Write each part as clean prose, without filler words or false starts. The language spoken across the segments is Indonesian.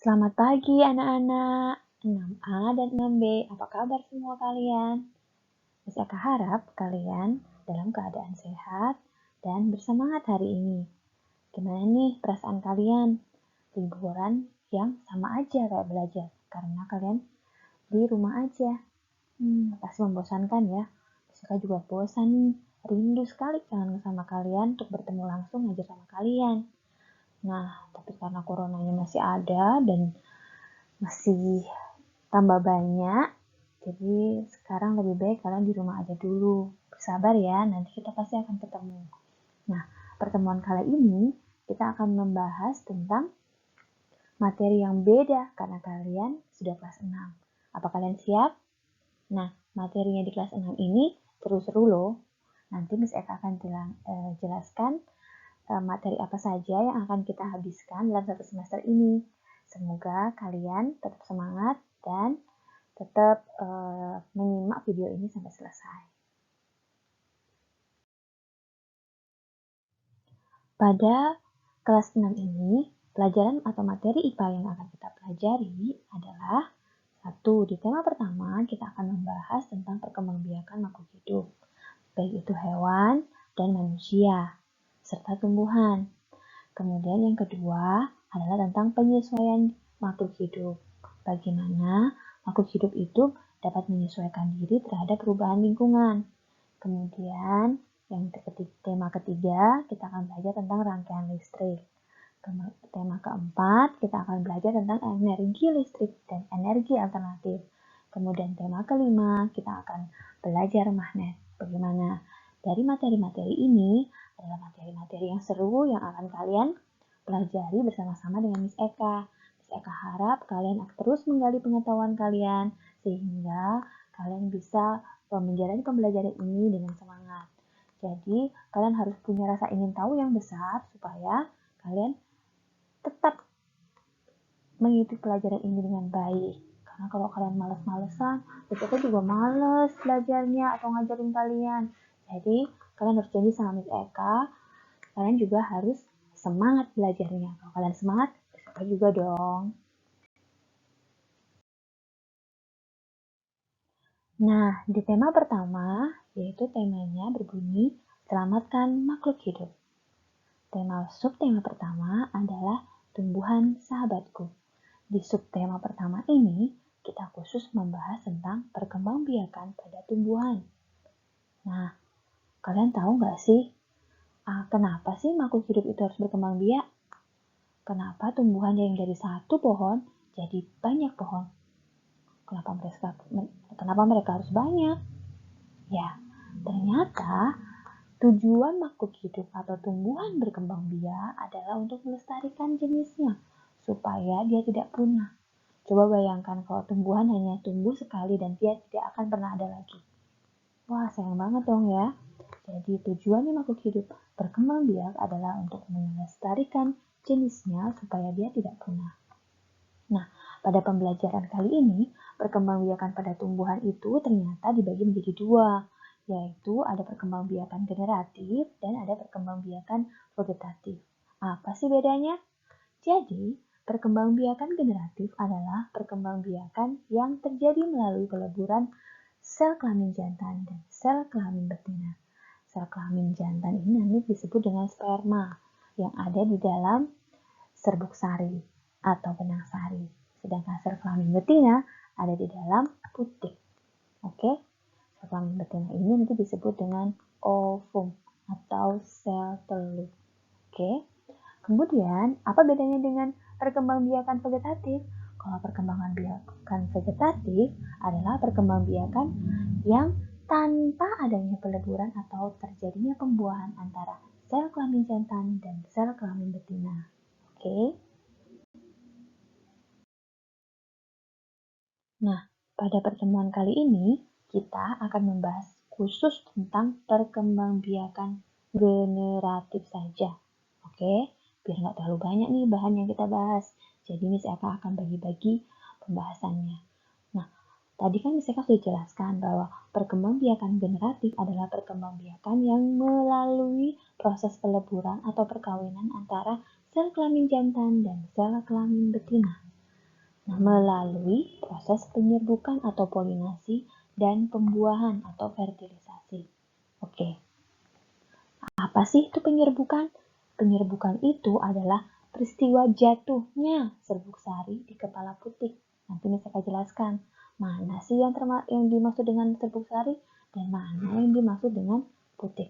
Selamat pagi anak-anak 6A dan 6B. Apa kabar semua kalian? Miss Eka harap kalian dalam keadaan sehat dan bersemangat hari ini. Gimana nih perasaan kalian? Liburan yang sama aja kayak belajar karena kalian di rumah aja. Pasti membosankan ya. Miss Eka juga bosan nih. Rindu sekali kangen sama kalian untuk bertemu langsung aja sama kalian. Nah, tapi karena coronanya masih ada dan masih tambah banyak, jadi sekarang lebih baik kalian di rumah aja dulu. Bersabar ya, nanti kita pasti akan ketemu. Nah, pertemuan kali ini kita akan membahas tentang materi yang beda karena kalian sudah kelas 6. Apa kalian siap? Nah, materinya di kelas 6 ini seru-seru loh. Nanti Miss Eka akan jelaskan materi apa saja yang akan kita habiskan dalam satu semester ini. Semoga kalian tetap semangat dan tetap menyimak video ini sampai selesai. Pada kelas 6 ini, pelajaran atau materi IPA yang akan kita pelajari adalah satu, di tema pertama kita akan membahas tentang perkembangbiakan makhluk hidup, baik itu hewan dan manusia, serta tumbuhan. Kemudian yang kedua adalah tentang penyesuaian makhluk hidup. Bagaimana makhluk hidup itu dapat menyesuaikan diri terhadap perubahan lingkungan. Kemudian yang tema ketiga kita akan belajar tentang rangkaian listrik. Tema keempat kita akan belajar tentang energi listrik dan energi alternatif. Kemudian tema kelima kita akan belajar magnet. Bagaimana dari materi-materi ini adalah materi-materi yang seru yang akan kalian pelajari bersama-sama dengan Miss Eka. Miss Eka harap kalian terus menggali pengetahuan kalian sehingga kalian bisa menjalani pembelajaran ini dengan semangat. Jadi kalian harus punya rasa ingin tahu yang besar supaya kalian tetap mengikuti pelajaran ini dengan baik. Karena kalau kalian males-malesan, kita juga males belajarnya atau ngajarin kalian. Jadi kalian harus janji sama Miss Eka, kalian juga harus semangat belajarnya. Kalau kalian semangat, Miss Eka juga dong. Nah, di tema pertama, yaitu temanya berbunyi selamatkan makhluk hidup. Subtema pertama adalah tumbuhan sahabatku. Di subtema pertama ini, kita khusus membahas tentang perkembangbiakan pada tumbuhan. Nah, kalian tahu nggak sih, kenapa sih makhluk hidup itu harus berkembang biak? Kenapa tumbuhan yang dari satu pohon jadi banyak pohon? Kenapa mereka harus banyak? Ya, ternyata tujuan makhluk hidup atau tumbuhan berkembang biak adalah untuk melestarikan jenisnya supaya dia tidak punah. Coba bayangkan kalau tumbuhan hanya tumbuh sekali dan dia tidak akan pernah ada lagi. Wah, sayang banget dong ya. Jadi tujuannya makhluk hidup berkembang biak adalah untuk melestarikan jenisnya supaya dia tidak punah. Nah, pada pembelajaran kali ini, perkembangbiakan pada tumbuhan itu ternyata dibagi menjadi dua, yaitu ada perkembangbiakan generatif dan ada perkembangbiakan vegetatif. Apa sih bedanya? Jadi, perkembangbiakan generatif adalah perkembangbiakan yang terjadi melalui peleburan sel kelamin jantan dan sel kelamin betina. Sel kelamin jantan ini nanti disebut dengan sperma yang ada di dalam serbuk sari atau benang sari. Sedangkan sel kelamin betina ada di dalam putik. Oke? Sel kelamin betina ini nanti disebut dengan ovum atau sel telur. Oke? Kemudian, apa bedanya dengan perkembangbiakan vegetatif? Kalau perkembangbiakan vegetatif adalah perkembangbiakan yang tanpa adanya peleburan atau terjadinya pembuahan antara sel kelamin jantan dan sel kelamin betina. Oke? Nah, pada pertemuan kali ini, kita akan membahas khusus tentang perkembangbiakan generatif saja. Oke? Biar nggak terlalu banyak nih bahan yang kita bahas. Jadi Miss Eka akan bagi-bagi pembahasannya. Nah, tadi kan Miss Eka sudah jelaskan bahwa perkembangbiakan generatif adalah perkembangbiakan yang melalui proses peleburan atau perkawinan antara sel kelamin jantan dan sel kelamin betina. melalui proses penyerbukan atau polinasi dan pembuahan atau fertilisasi. Oke, apa sih itu penyerbukan? Penyerbukan itu adalah peristiwa jatuhnya serbuk sari di kepala putik. Nanti saya jelaskan mana sih yang dimaksud dengan serbuk sari dan mana yang dimaksud dengan putik.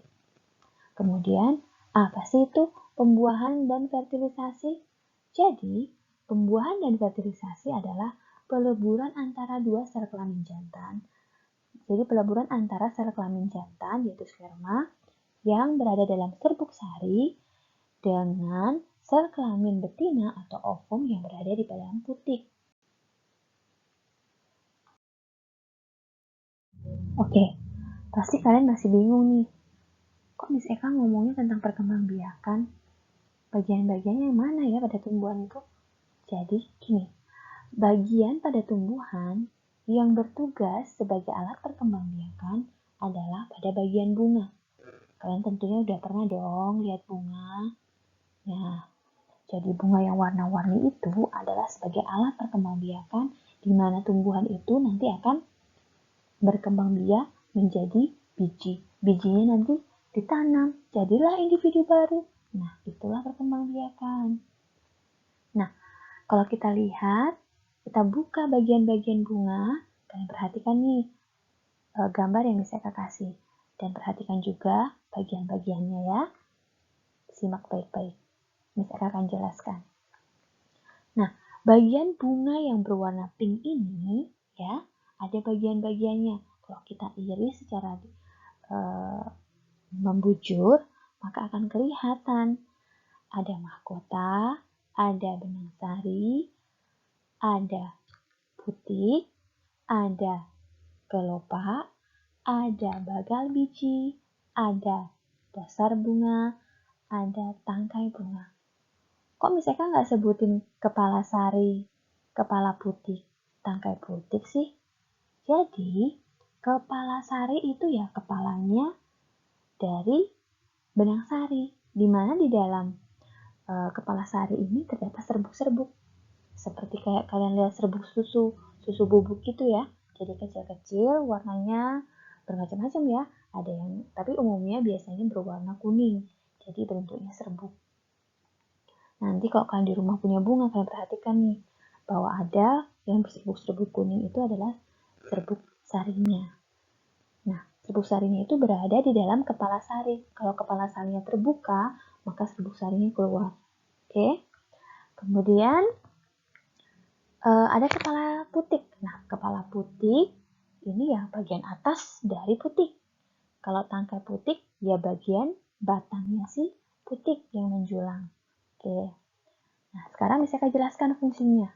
Kemudian, apa sih itu pembuahan dan fertilisasi? Jadi, pembuahan dan fertilisasi adalah peleburan antara dua sel kelamin jantan. Jadi, peleburan antara sel kelamin jantan, yaitu sperma, yang berada dalam serbuk sari dengan sel kelamin betina atau ovum yang berada di dalam putik. Oke, pasti kalian masih bingung nih. Kok Miss Eka ngomongnya tentang perkembangbiakan? Bagian-bagiannya yang mana ya pada tumbuhan itu? Jadi gini, bagian pada tumbuhan yang bertugas sebagai alat perkembangbiakan adalah pada bagian bunga. Kalian tentunya udah pernah dong lihat bunga. Nah, jadi bunga yang warna-warni itu adalah sebagai alat perkembangbiakan di mana tumbuhan itu nanti akan berkembang biak menjadi biji. Bijinya nanti ditanam, jadilah individu baru. Nah, itulah perkembangbiakan. Nah, kalau kita lihat, kita buka bagian-bagian bunga, kalian perhatikan nih gambar yang bisa saya kasih. Dan perhatikan juga bagian-bagiannya ya. Simak baik-baik. Miss Eka akan jelaskan. Nah, bagian bunga yang berwarna pink ini ya, ada bagian-bagiannya. Kalau kita iris secara membujur, maka akan kelihatan ada mahkota, ada benang sari, ada putik, ada kelopak, ada bagal biji, ada dasar bunga, ada tangkai bunga. Kok misalkan nggak sebutin kepala sari, kepala putik, tangkai putik sih? Jadi, kepala sari itu ya kepalanya dari benang sari, di mana di dalam kepala sari ini terdapat serbuk-serbuk. Seperti kayak kalian lihat serbuk susu bubuk gitu ya. Jadi kecil-kecil, warnanya bermacam-macam ya. Ada yang, tapi umumnya biasanya berwarna kuning. Jadi bentuknya serbuk. Nanti kalau kalian di rumah punya bunga, kalian perhatikan nih, bahwa ada yang berserbuk-serbuk kuning itu adalah serbuk sarinya. Nah, serbuk sarinya itu berada di dalam kepala sari. Kalau kepala sarinya terbuka, maka serbuk sarinya keluar. Oke. Kemudian ada kepala putik. Nah, kepala putik ini ya bagian atas dari putik. Kalau tangkai putik, ya bagian batangnya si putik yang menjulang. Oke. Nah, sekarang bisa saya jelaskan fungsinya.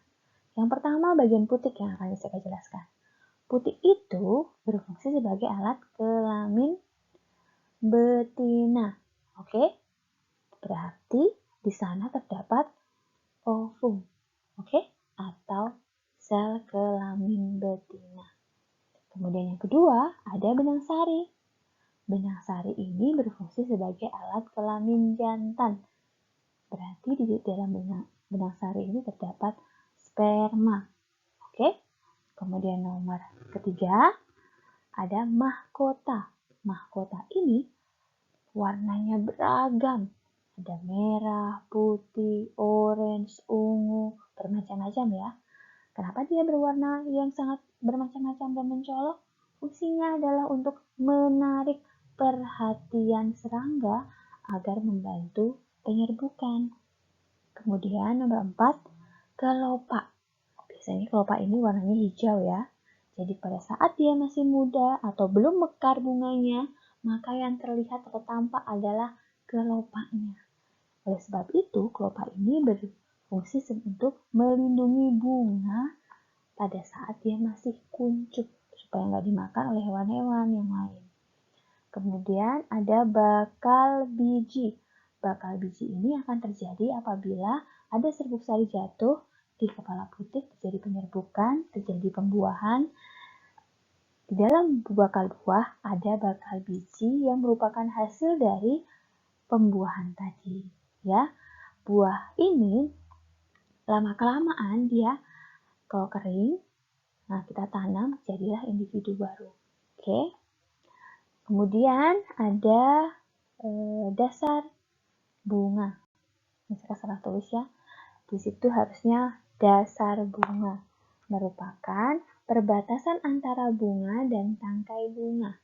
Yang pertama bagian putik yang akan saya jelaskan. Putik itu berfungsi sebagai alat kelamin betina. Oke? Berarti di sana terdapat ovum. Oke? Atau sel kelamin betina. Kemudian yang kedua, ada benang sari. Benang sari ini berfungsi sebagai alat kelamin jantan. Berarti di dalam benang sari ini terdapat sperma. Oke? Kemudian nomor ketiga, ada mahkota. Mahkota ini warnanya beragam. Ada merah, putih, orange, ungu, bermacam-macam ya. Kenapa dia berwarna yang sangat bermacam-macam dan mencolok? Fungsinya adalah untuk menarik perhatian serangga agar membantu penyerbukan. Kemudian nomor 4, kelopak. Biasanya kelopak ini warnanya hijau ya. Jadi pada saat dia masih muda atau belum mekar bunganya, maka yang terlihat atau tampak adalah kelopaknya. Oleh sebab itu, kelopak ini berfungsi untuk melindungi bunga pada saat dia masih kuncup, supaya nggak dimakan oleh hewan-hewan yang lain. Kemudian ada bakal biji. Bakal biji ini akan terjadi apabila ada serbuk sari jatuh di kepala putik, terjadi penyerbukan, terjadi pembuahan. Di dalam bakal buah ada bakal biji yang merupakan hasil dari pembuahan tadi. Ya, buah ini lama-kelamaan dia Kalau kering, nah kita tanam jadilah individu baru. Oke. Kemudian ada dasar bunga. Ini saya salah tulis ya. Di situ harusnya dasar bunga merupakan perbatasan antara bunga dan tangkai bunga.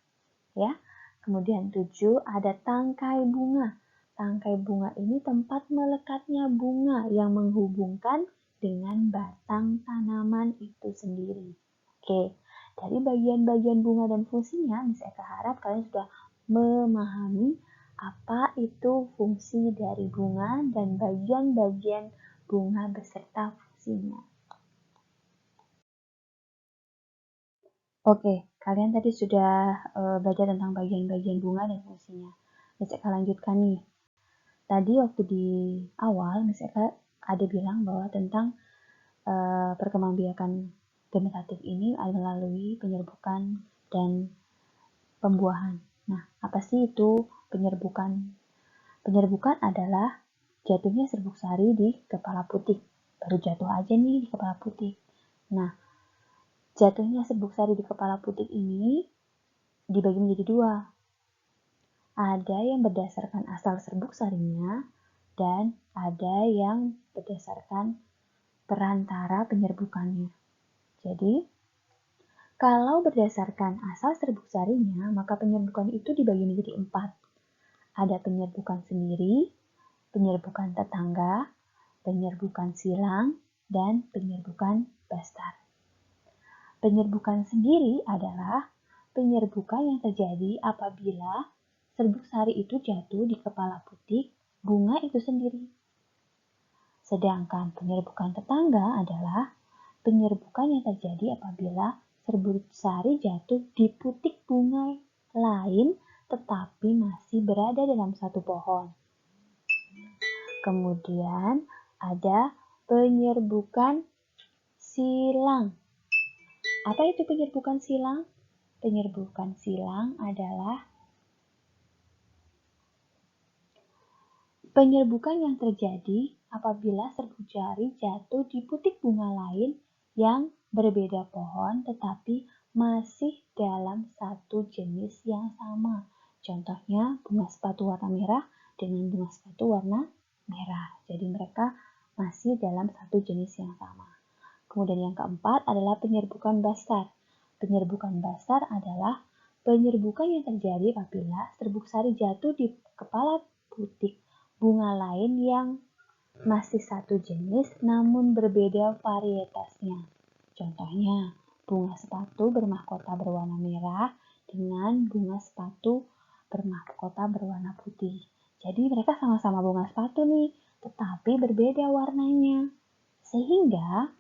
Ya. Kemudian 7 ada tangkai bunga. Tangkai bunga ini tempat melekatnya bunga yang menghubungkan dengan batang tanaman itu sendiri. Oke, dari bagian-bagian bunga dan fungsinya, Miss Eka harap kalian sudah memahami apa itu fungsi dari bunga dan bagian-bagian bunga beserta fungsinya. Oke, kalian tadi sudah belajar tentang bagian-bagian bunga dan fungsinya. Miss Eka lanjutkan nih. Tadi waktu di awal, Miss Eka ada bilang bahwa tentang perkembangbiakan generatif ini melalui penyerbukan dan pembuahan. Nah, apa sih itu penyerbukan? Penyerbukan adalah jatuhnya serbuk sari di kepala putik. Baru jatuh aja nih di kepala putik. Nah, jatuhnya serbuk sari di kepala putik ini dibagi menjadi dua. Ada yang berdasarkan asal serbuk sarinya dan ada yang berdasarkan perantara penyerbukannya. Jadi, kalau berdasarkan asal serbuk sarinya, maka penyerbukan itu dibagi menjadi 4. Ada penyerbukan sendiri, penyerbukan tetangga, penyerbukan silang, dan penyerbukan bastar. Penyerbukan sendiri adalah penyerbukan yang terjadi apabila serbuk sari itu jatuh di kepala putik bunga itu sendiri. Sedangkan penyerbukan tetangga adalah penyerbukan yang terjadi apabila serbuk sari jatuh di putik bunga lain tetapi masih berada dalam satu pohon. Kemudian ada penyerbukan silang. Apa itu penyerbukan silang? Penyerbukan silang adalah penyerbukan yang terjadi apabila serbuk sari jatuh di putik bunga lain yang berbeda pohon tetapi masih dalam satu jenis yang sama. Contohnya bunga sepatu warna merah dengan bunga sepatu warna merah. Jadi mereka masih dalam satu jenis yang sama. Kemudian yang keempat adalah penyerbukan bastar. Penyerbukan bastar adalah penyerbukan yang terjadi apabila serbuk sari jatuh di kepala putik bunga lain yang masih satu jenis namun berbeda varietasnya. Contohnya, bunga sepatu bermahkota berwarna merah dengan bunga sepatu bermahkota berwarna putih. Jadi mereka sama-sama bunga sepatu nih, tetapi berbeda warnanya. Sehingga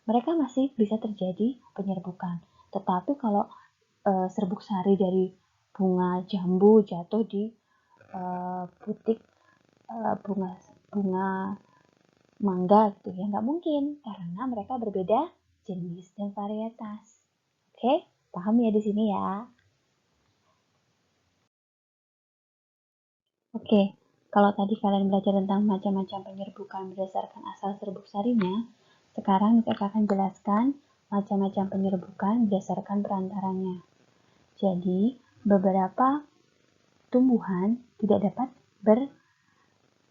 mereka masih bisa terjadi penyerbukan. Tetapi kalau serbuk sari dari bunga jambu jatuh di putik bunga mangga gitu ya, nggak mungkin karena mereka berbeda jenis dan varietas. Oke, paham ya di sini ya? Oke, kalau tadi kalian belajar tentang macam-macam penyerbukan berdasarkan asal serbuk sarinya, sekarang kita akan jelaskan macam-macam penyerbukan berdasarkan perantaranya. Jadi, beberapa tumbuhan tidak dapat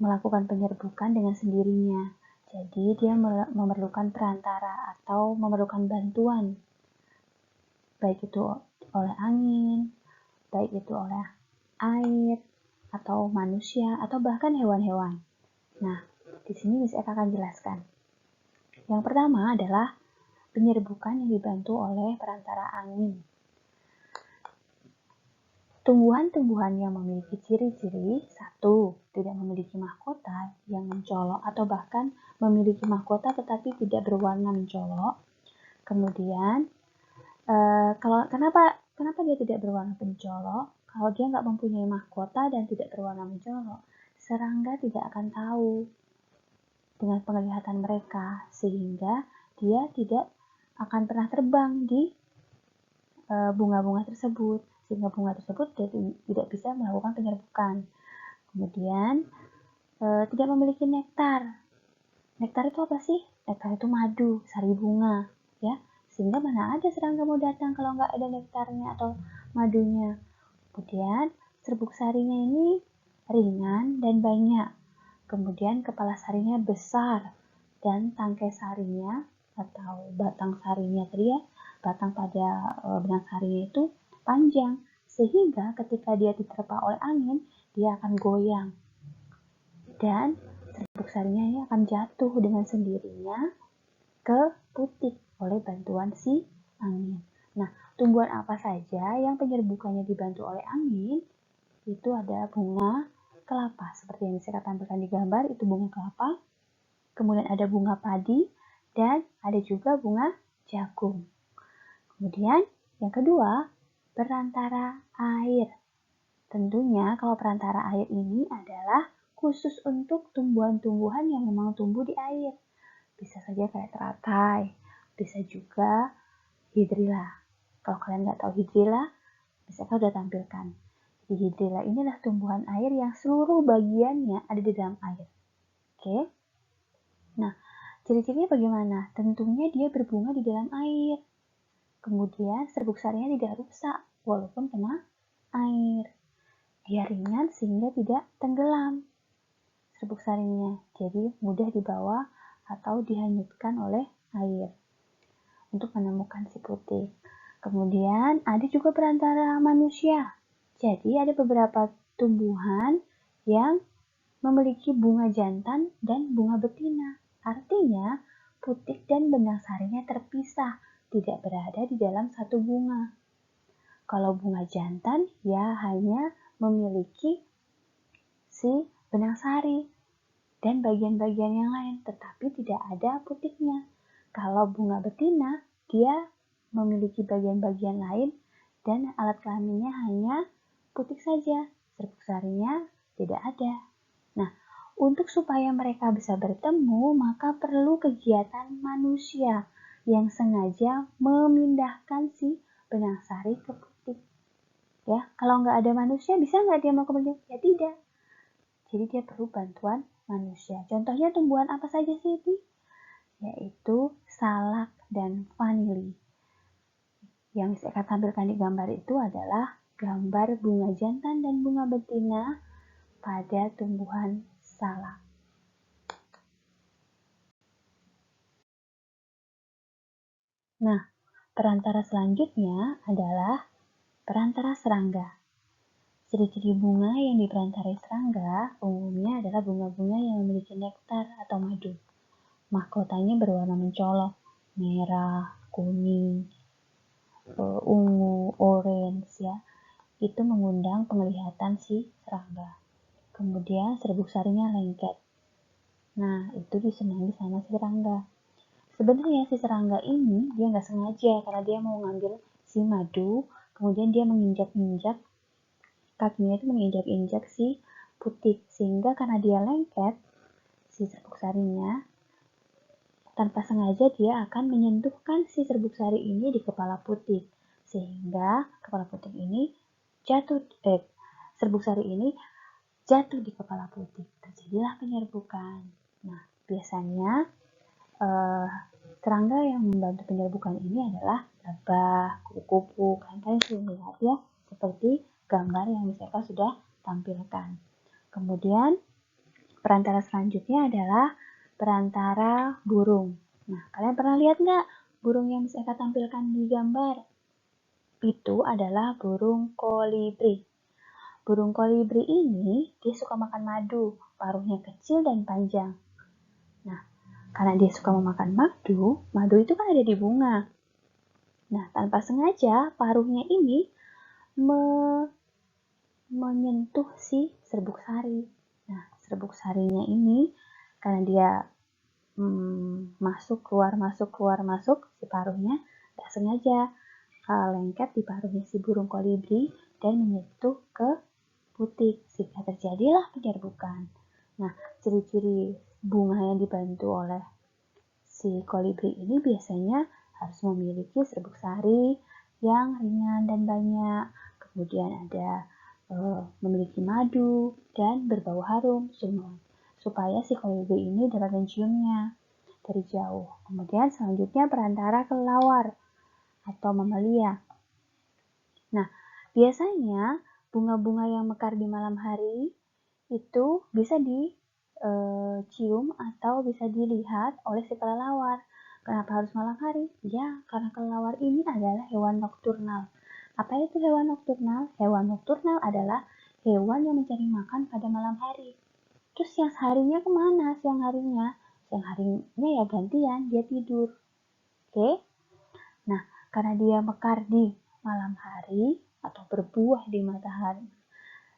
melakukan penyerbukan dengan sendirinya. Jadi, dia memerlukan perantara atau memerlukan bantuan. Baik itu oleh angin, baik itu oleh air, atau manusia, atau bahkan hewan-hewan. Nah, di sini Miss Eka akan jelaskan. Yang pertama adalah penyerbukan yang dibantu oleh perantara angin. Tumbuhan-tumbuhan yang memiliki ciri-ciri: 1. Tidak memiliki mahkota yang mencolok atau bahkan memiliki mahkota tetapi tidak berwarna mencolok. Kemudian, kenapa dia tidak berwarna mencolok? Kalau dia nggak mempunyai mahkota dan tidak berwarna mencolok, serangga tidak akan tahu dengan penglihatan mereka, sehingga dia tidak akan pernah terbang di bunga-bunga tersebut, sehingga bunga tersebut tidak bisa melakukan penyerbukan. Kemudian, tidak memiliki nektar. Nektar itu apa sih? Nektar itu madu, sari bunga, ya. Sehingga mana ada serangga mau datang kalau nggak ada nektarnya atau madunya. Kemudian serbuk sarinya ini ringan dan banyak. Kemudian kepala sarinya besar dan tangkai sarinya atau batang sarinya tadi ya, batang pada benang sarinya itu panjang sehingga ketika dia diterpa oleh angin dia akan goyang dan serbuk sarinya ini akan jatuh dengan sendirinya ke putik oleh bantuan si angin. Nah, tumbuhan apa saja yang penyerbukannya dibantu oleh angin itu ada bunga kelapa. Seperti yang saya tampilkan di gambar, itu bunga kelapa. Kemudian ada bunga padi dan ada juga bunga jagung. Kemudian yang kedua, perantara air. Tentunya kalau perantara air ini adalah khusus untuk tumbuhan-tumbuhan yang memang tumbuh di air. Bisa saja kayak teratai, bisa juga hidrilla. Kalau kalian nggak tahu hidrilla, misalkan udah tampilkan. Jadi hidrilla ini adalah tumbuhan air yang seluruh bagiannya ada di dalam air. Oke? Nah, ciri-cirinya bagaimana? Tentunya dia berbunga di dalam air. Kemudian serbuk sarinya tidak rusak walaupun kena air. Dia ringan sehingga tidak tenggelam serbuk sarinya. Jadi mudah dibawa atau dihanyutkan oleh air untuk menemukan si putik. Kemudian ada juga perantara manusia. Jadi ada beberapa tumbuhan yang memiliki bunga jantan dan bunga betina. Artinya putik dan benang sarinya terpisah, tidak berada di dalam satu bunga. Kalau bunga jantan ya hanya memiliki si benang sari dan bagian-bagian yang lain, tetapi tidak ada putiknya. Kalau bunga betina, dia memiliki bagian-bagian lain dan alat kelaminnya hanya putik saja, serbuk sarinya tidak ada. Nah, untuk supaya mereka bisa bertemu, maka perlu kegiatan manusia yang sengaja memindahkan si benang sari ke putik. Ya, kalau nggak ada manusia, bisa nggak dia mau ke putik? Ya tidak. Jadi dia perlu bantuan manusia. Contohnya tumbuhan apa saja sih ini? Yaitu salak dan vanili. Yang saya akan tampilkan di gambar itu adalah gambar bunga jantan dan bunga betina pada tumbuhan salak. Nah, perantara selanjutnya adalah perantara serangga. Ciri-ciri bunga yang diperantarai serangga umumnya adalah bunga-bunga yang memiliki nektar atau madu. Mahkotanya berwarna mencolok, merah, kuning, ungu, orange ya. Itu mengundang penglihatan si serangga. Kemudian serbuk sarinya lengket. Nah, itu disenangi sama si serangga. Sebenarnya si serangga ini dia nggak sengaja karena dia mau ngambil si madu, kemudian dia menginjak-injak kakinya itu menginjak-injak si putik sehingga karena dia lengket si serbuk sarinya tanpa sengaja dia akan menyentuhkan si serbuk sari ini di kepala putik sehingga kepala putik ini jatuh serbuk sari ini jatuh di kepala putik, terjadilah penyerbukan. Nah, biasanya serangga yang membantu penyerbukan ini adalah lebah, kupu-kupu. Kalian sudah melihat ya, seperti gambar yang saya sudah tampilkan. Kemudian perantara selanjutnya adalah perantara burung. Nah, kalian pernah lihat nggak burung yang saya tampilkan di gambar? Itu adalah burung kolibri. Burung kolibri ini dia suka makan madu, paruhnya kecil dan panjang. Nah, karena dia suka memakan madu, madu itu kan ada di bunga. Nah, tanpa sengaja paruhnya ini menyentuh si serbuk sari. Nah, serbuk sarinya ini karena dia masuk keluar si paruhnya, tak sengaja lengket di paruhnya si burung kolibri dan menyentuh ke putik sehingga terjadilah penyerbukan. Nah, ciri-ciri bunga yang dibantu oleh si kolibri ini biasanya harus memiliki serbuk sari yang ringan dan banyak, kemudian ada memiliki madu dan berbau harum supaya si kolibri ini dapat menciumnya dari jauh. Kemudian selanjutnya perantara kelelawar atau mamalia. Nah, biasanya bunga-bunga yang mekar di malam hari itu bisa dicium atau bisa dilihat oleh si kelelawar. Kenapa harus malam hari? Ya, karena kelelawar ini adalah hewan nokturnal. Apa itu hewan nokturnal? Hewan nokturnal adalah hewan yang mencari makan pada malam hari. Terus siang harinya kemana? Siang harinya ya gantian, dia tidur. Oke? Nah, karena dia mekar di malam hari atau berbuah di matahari,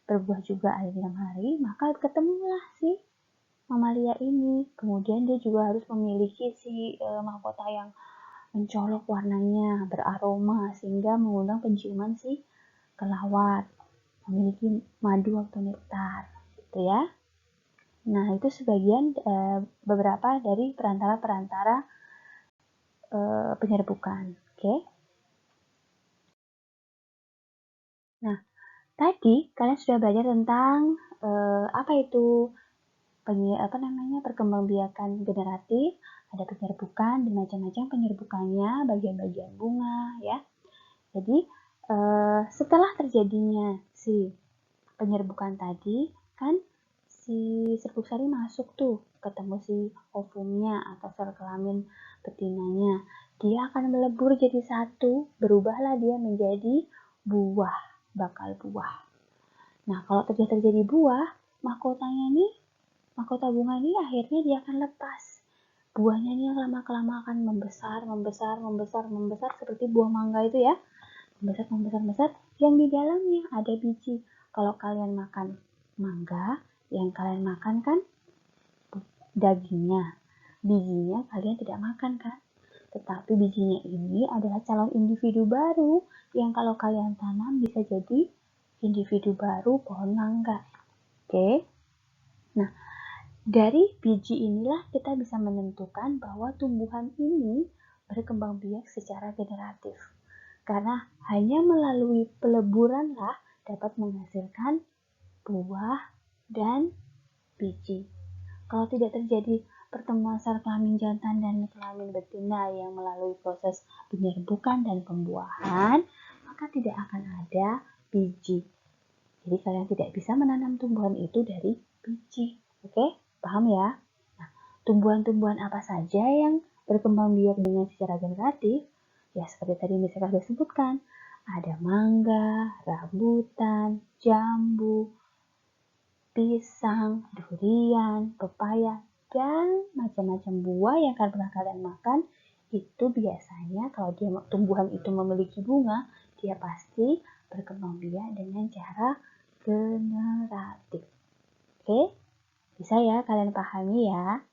berbuah juga ada di malam hari, maka ketemulah si mamalia ini. Kemudian dia juga harus memiliki si mahkota yang mencolok warnanya, beraroma, sehingga mengundang penciuman si kelawar, memiliki madu atau nektar, gitu ya. Nah, itu sebagian beberapa dari perantara-perantara penyerbukan. Oke. Nah, tadi kalian sudah belajar tentang apa itu perkembangbiakan generatif, ada penyerbukan dan macam-macam penyerbukannya, bagian-bagian bunga ya. Jadi setelah terjadinya si penyerbukan tadi, kan si serbuk sari masuk tuh, ketemu si ovumnya atau sel kelamin betinanya. Dia akan melebur jadi satu, berubahlah dia menjadi buah, bakal buah. Nah, kalau terjadi buah, mahkota bunga ini akhirnya dia akan lepas. Buahnya ini lama-kelamaan akan membesar seperti buah mangga itu ya. Membesar, yang di dalamnya ada biji. Kalau kalian makan mangga, yang kalian makan kan dagingnya. Bijinya kalian tidak makan kan? Tetapi bijinya ini adalah calon individu baru yang kalau kalian tanam bisa jadi individu baru pohon mangga. Oke? Nah, dari biji inilah kita bisa menentukan bahwa tumbuhan ini berkembang biak secara generatif. Karena hanya melalui peleburanlah dapat menghasilkan buah dan biji. Kalau tidak terjadi pertemuan sel kelamin jantan dan kelamin betina yang melalui proses penyerbukan dan pembuahan, maka tidak akan ada biji. Jadi kalian tidak bisa menanam tumbuhan itu dari biji. Oke? Paham ya? Nah, tumbuhan-tumbuhan apa saja yang berkembang biak dengan secara generatif? Ya, seperti tadi misalnya sudah sebutkan, ada mangga, rambutan, jambu, pisang, durian, pepaya, dan macam-macam buah yang akan pernah kalian makan. Itu biasanya kalau tumbuhan itu memiliki bunga, dia pasti berkembang biak dengan cara generatif. Oke? Bisa ya kalian pahami ya?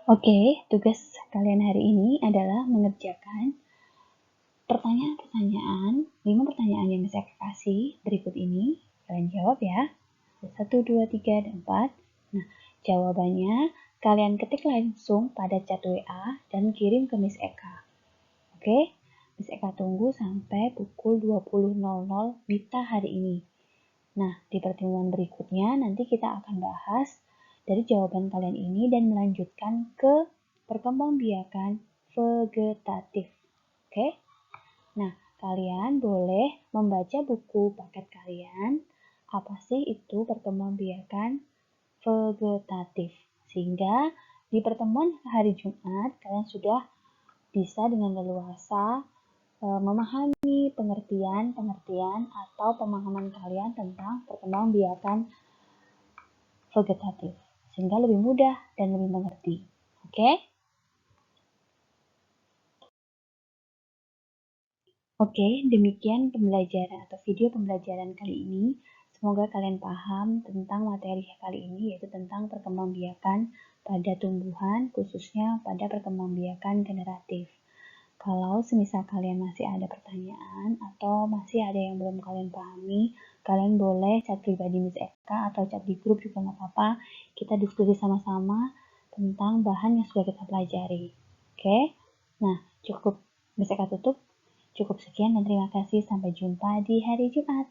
Oke, tugas kalian hari ini adalah mengerjakan pertanyaan-pertanyaan, 5 pertanyaan yang saya kasih berikut ini. Kalian jawab ya. 1, 2, 3, dan 4. Nah, jawabannya kalian ketik langsung pada chat WA dan kirim ke Miss Eka. Oke? Miss Eka tunggu sampai pukul 20.00 WITA hari ini. Nah, di pertemuan berikutnya nanti kita akan bahas dari jawaban kalian ini dan melanjutkan ke perkembangbiakan vegetatif. Oke? Nah, kalian boleh membaca buku paket kalian. Apa sih itu perkembangbiakan vegetatif? Sehingga di pertemuan hari Jumat kalian sudah bisa dengan leluasa memahami pengertian atau pemahaman kalian tentang perkembangbiakan vegetatif. Sehingga lebih mudah dan lebih mengerti. Oke? Oke, demikian pembelajaran atau video pembelajaran kali ini. Semoga kalian paham tentang materi kali ini, yaitu tentang perkembangbiakan pada tumbuhan, khususnya pada perkembangbiakan generatif. Kalau semisal kalian masih ada pertanyaan atau masih ada yang belum kalian pahami, kalian boleh chat pribadi Miss Eka atau chat di grup juga nggak apa-apa. Kita diskusi sama-sama tentang bahan yang sudah kita pelajari. Oke? Nah, cukup Miss Eka tutup. Cukup sekian dan terima kasih. Sampai jumpa di hari Jumat.